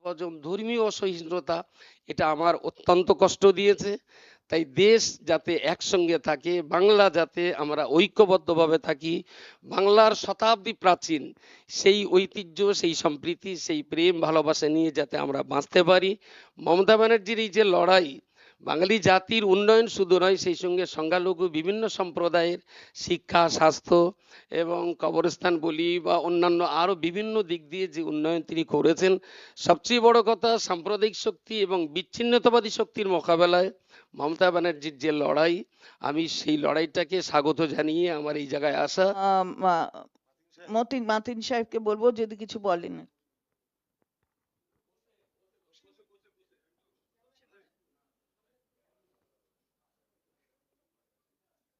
বিভাজন, ধর্মীয় অসহিষ্ণুতা এটা আমার অত্যন্ত কষ্ট দিয়েছে। তাই দেশ যাতে একসঙ্গে থাকে, বাংলা যাতে আমরা ঐক্যবদ্ধভাবে থাকি, বাংলার শতাব্দী প্রাচীন সেই ঐতিহ্য, সেই সম্প্রীতি, সেই প্রেম ভালোবাসা নিয়ে যাতে আমরা বাঁচতে পারি। মমতা ব্যানার্জির এই যে লড়াই, বাঙালি জাতির উন্নয়ন শুধু নয়, সেই সঙ্গে সংখ্যালঘু বিভিন্ন সম্প্রদায়ের শিক্ষা, স্বাস্থ্য এবং কবরস্থান বলি বা অন্যান্য আরো বিভিন্ন দিক দিয়ে যে উন্নয়ন তিনি করেছেন, সবচেয়ে বড় কথা সাম্প্রদায়িক শক্তি এবং বিচ্ছিন্নতাবাদী শক্তির মোকাবেলায় মমতা ব্যানার্জির যে লড়াই, আমি সেই লড়াইটাকে স্বাগত জানিয়ে আমার এই জায়গায় আসা। মাতিন সাহেবকে বলবো যদি কিছু বলেন।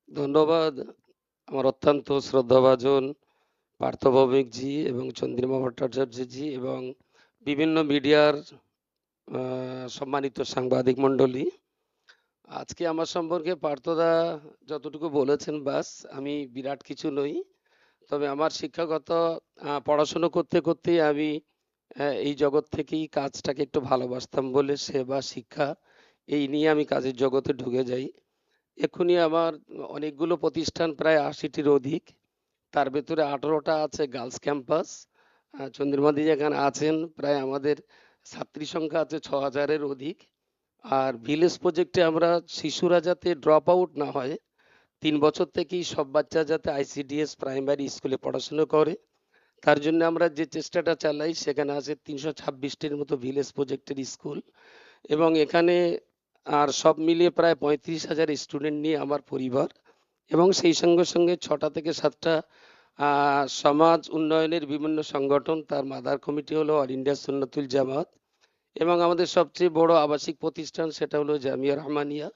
ধন্যবাদ আমার অত্যন্ত শ্রদ্ধাভাজন পার্থ ভৌমিক জি এবং চন্দ্রিমা ভট্টাচার্য জি এবং বিভিন্ন মিডিয়ার সম্মানিত সাংবাদিক মণ্ডলী। আজকে আমার সম্পর্কে পার্থদা যতটুকু বলেছেন বাস, আমি বিরাট কিছু নই। তবে আমার শিক্ষাগত পড়াশুনো করতে করতে আমি এই জগৎ থেকেই কাজটাকে একটু ভালোবাসতাম বলে সেবা শিক্ষা এই নিয়ে আমি কাজের জগতে ঢুকে যাই। এক্ষুনি আমার অনেকগুলো প্রতিষ্ঠান, প্রায় ৮০টির অধিক, তার ভেতরে 18টা আছে গার্লস ক্যাম্পাস। চন্দ্রিমাদি যেখানে আছেন, প্রায় আমাদের ছাত্রী সংখ্যা আছে ৬,০০০-এর অধিক। আর ভিলেজ প্রজেক্টে আমরা শিশুরা যাতে ড্রপ আউট না হয়, ৩ বছর থেকেই সব বাচ্চা যাতে আইসিডিএস প্রাইমারি স্কুলে পড়াশোনা করে, তার জন্য আমরা যে চেষ্টাটা চালাই, সেখানে আছে ৩২৬টির মতো ভিলেজ প্রজেক্টের স্কুল। এবং এখানে আর সব মিলিয়ে প্রায় ৩৫,০০০ স্টুডেন্ট নিয়ে আমার পরিবার, এবং সেই সঙ্গে সঙ্গে ৬টা থেকে ৭টা সমাজ উন্নয়নের বিভিন্ন সংগঠন, তার মাদার কমিটি হলো অল ইন্ডিয়া সুন্নাতুল জামাত, এবং আমাদের সবচেয়ে বড় আবাসিক প্রতিষ্ঠান সেটা হলো জামিয়া রহমানিয়া,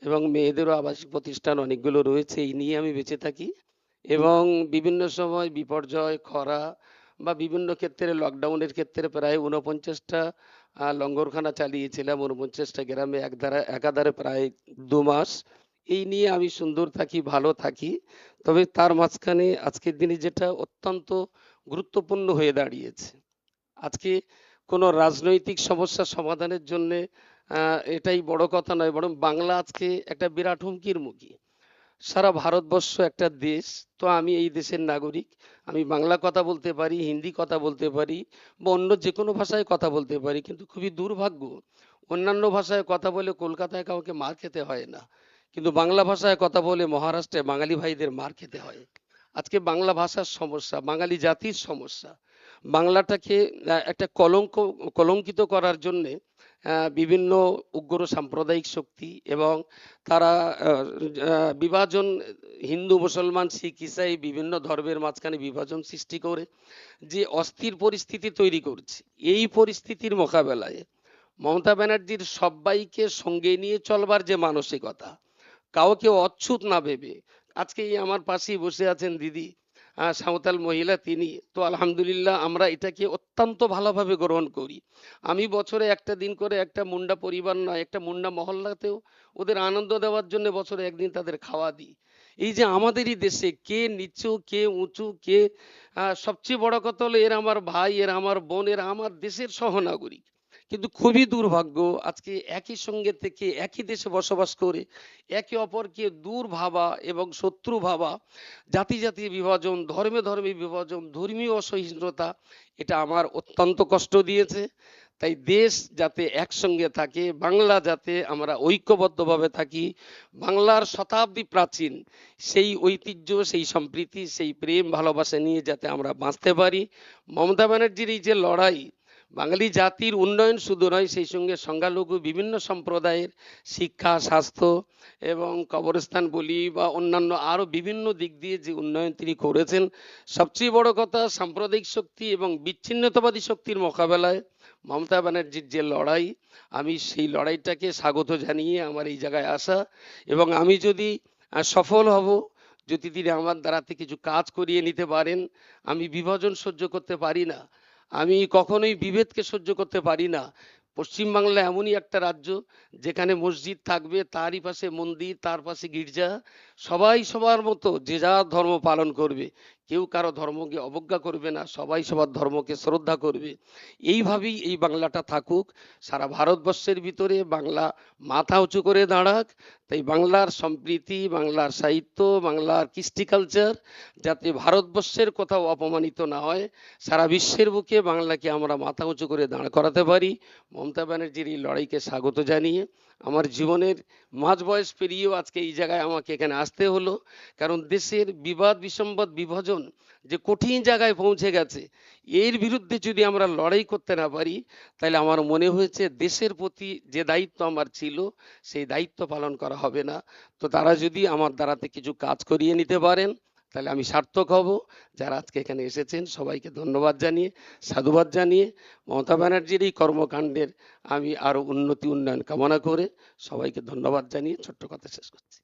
এবং মেয়েদেরও আবাসিক প্রতিষ্ঠান অনেকগুলো রয়েছে। এই নিয়ে আমি বেঁচে থাকি এবং বিভিন্ন সময় বিপর্যয়, খরা বা বিভিন্ন ক্ষেত্রে লকডাউনের ক্ষেত্রে প্রায় ৪৯টা লঙ্গরখানা চালিয়েছিলাম ৪৯টা গ্রামে একাধারে প্রায় ২ মাস। এই নিয়ে আমি সুন্দর থাকি, ভালো থাকি। তবে তার মাঝখানে আজকের দিনে যেটা অত্যন্ত গুরুত্বপূর্ণ হয়ে দাঁড়িয়েছে, আজকে কোনো রাজনৈতিক সমস্যা সমাধানের জন্য এটাই বড় কথা নয়, বরং বাংলা আজকে একটা বিরাট হুমকির মুখী। সারা ভারতবর্ষ একটা দেশ, তো আমি এই দেশের নাগরিক, আমি বাংলা কথা বলতে পারি, হিন্দি কথা বলতে পারি বা অন্য যে কোনো ভাষায় কথা বলতে পারি, কিন্তু খুবই দুর্ভাগ্য অন্যান্য ভাষায় কথা বলে কলকাতায় কাউকে মার খেতে হয় না, কিন্তু বাংলা ভাষায় কথা বলে মহারাষ্ট্রে বাঙালি ভাইদের মার খেতে হয়। আজকে বাংলা ভাষার সমস্যা, বাঙালি জাতির সমস্যা, বাংলাটাকে একটা কলঙ্কিত করার জন্যে বিভিন্ন উগ্র সাম্প্রদায়িক শক্তি এবং তারা বিভাজন, হিন্দু মুসলমান শিখ ইসাই বিভিন্ন ধর্মের মাঝখানে বিভাজন সৃষ্টি করে যে অস্থির পরিস্থিতি তৈরি করছে, এই পরিস্থিতির মোকাবেলায় মমতা ব্যানার্জির সবাইকে সঙ্গে নিয়ে চলবার যে মানসিকতা, কাউকে অচ্ছুত না ভেবে, আজকে এই আমার পাশেই বসে আছেন দিদি, সাঁওতাল মহিলা, তিনি তো আলহামদুলিল্লাহ আমরা এটাকে অত্যন্ত ভালোভাবে গ্রহণ করি। আমি বছরে একটা দিন করে একটা মুন্ডা পরিবার নয়, একটা মুন্ডা মহল্লাতেও ওদের আনন্দ দেওয়ার জন্য বছরে একদিন তাদের খাওয়া দিই। এই যে আমাদেরই দেশে কে নিচু কে উঁচু কে, সবচেয়ে বড় কথা হলো এরা আমার ভাই, এরা আমার বোন, এরা আমার দেশের সহনাগরিক। কিন্তু খুবই দুর্ভাগ্য আজকে একই সঙ্গে থেকে একই দেশে বসবাস করে একে অপরকে দূর ভাবা এবং শত্রু ভাবা, জাতি জাতি বিভাজন, ধর্মে ধর্মে বিভাজন, ধর্মীয় অসহিষ্ণুতা এটা আমার অত্যন্ত কষ্ট দিয়েছে। তাই দেশ যাতে একসঙ্গে থাকে, বাংলা যাতে আমরা ঐক্যবদ্ধভাবে থাকি, বাংলার শতাব্দী প্রাচীন সেই ঐতিহ্য, সেই সম্প্রীতি, সেই প্রেম ভালোবাসা নিয়ে যাতে আমরা বাঁচতে পারি। মমতা ব্যানার্জির এই যে লড়াই, বাঙালি জাতির উন্নয়ন শুধু নয়, সেই সঙ্গে সংখ্যালঘু বিভিন্ন সম্প্রদায়ের শিক্ষা, স্বাস্থ্য এবং কবরস্থান বলি বা অন্যান্য আরো বিভিন্ন দিক দিয়ে যে উন্নয়ন তিনি করেছেন, সবচেয়ে বড় কথা সাম্প্রদায়িক শক্তি এবং বিচ্ছিন্নতাবাদী শক্তির মোকাবেলায় মমতা ব্যানার্জির যে লড়াই, আমি সেই লড়াইটাকে স্বাগত জানিয়ে আমার এই জায়গায় আসা। এবং আমি যদি সফল হব, যদি তিনি আমার দ্বারাতে কিছু কাজ করিয়ে নিতে পারেন, আমি বিভাজন সহ্য করতে পারি না, আমি কখনোই বিভেদকে সহ্য করতে পারি না। পশ্চিমবাংলা এমনই একটা রাজ্য যেখানে মসজিদ থাকবে, তারই পাশে মন্দির, তার পাশে গির্জা, সবাই সবার মতো যে যার ধর্ম পালন করবে, কেউ কারো ধর্মকে অবজ্ঞা করবে না, সবাই সবার ধর্মকে শ্রদ্ধা করবে। এইভাবেই এই বাংলাটা থাকুক, সারা ভারতবর্ষের ভিতরে বাংলা মাথা উঁচু করে দাঁড়াক। তাই বাংলার সম্প্রীতি, বাংলার সাহিত্য, বাংলার কৃষ্টি কালচার যাতে ভারতবর্ষের কোথাও অপমানিত না হয়, সারা বিশ্বের বুকে বাংলাকে আমরা মাথা উঁচু করে দাঁড় করাতে পারি। মমতা ব্যানার্জির এই লড়াইকে স্বাগত জানিয়ে আমার জীবনের মাঝ বয়স পেরিয়েও আজকে এই জায়গায় আমাকে এখানে আসতে হলো, কারণ দেশের বিবাদ বিসম্বাদ বিভাজন যে কঠিন জায়গায় পৌঁছে গেছে, এর বিরুদ্ধে যদি আমরা লড়াই করতে না পারি, তাহলে আমার মনে হয়েছে দেশের প্রতি যে দায়িত্ব আমার ছিল সেই দায়িত্ব পালন করা হবে না। তো তারা যদি আমার দ্বারাতে কিছু কাজ করিয়ে নিতে পারেন, তাহলে আমি সার্থক হব। যারা আজকে এখানে এসেছেন সবাইকে ধন্যবাদ জানিয়ে, সাধুবাদ জানিয়ে, মমতা ব্যানার্জির এই কর্মকাণ্ডের আমি আরো উন্নয়ন কামনা করে সবাইকে ধন্যবাদ জানিয়ে ছোট্ট কথা শেষ করছি।